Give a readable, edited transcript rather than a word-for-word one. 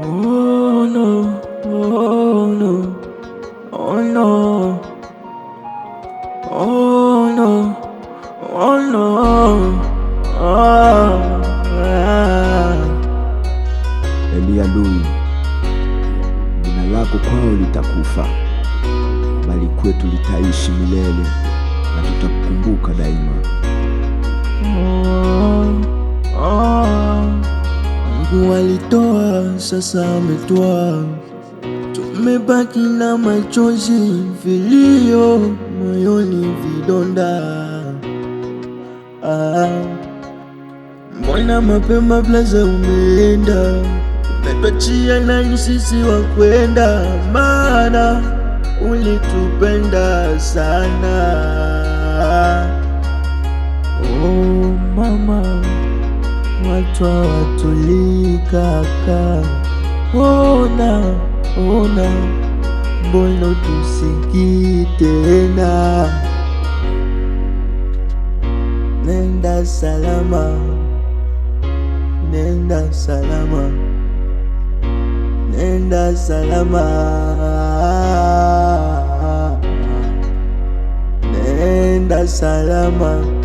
Oh no, oh no, oh no, oh no, oh no, Elia Lui, jina lako kwao litakufa, bali kwetu litaishi milele, na tutakukumbuka daima. Mungu alitoa, sasa ametoa, tumebaki na machozi, vilio moyoni, vidonda. Mbona mapema blaza umeenda, umetuachia nani sisi wa kwenda? Maana ulitupenda sana. Oh mama, watu hawatulii kaka. Ona, ona, mbona utusikii tena? Nenda salama, nenda salama, nenda salama, nenda salama.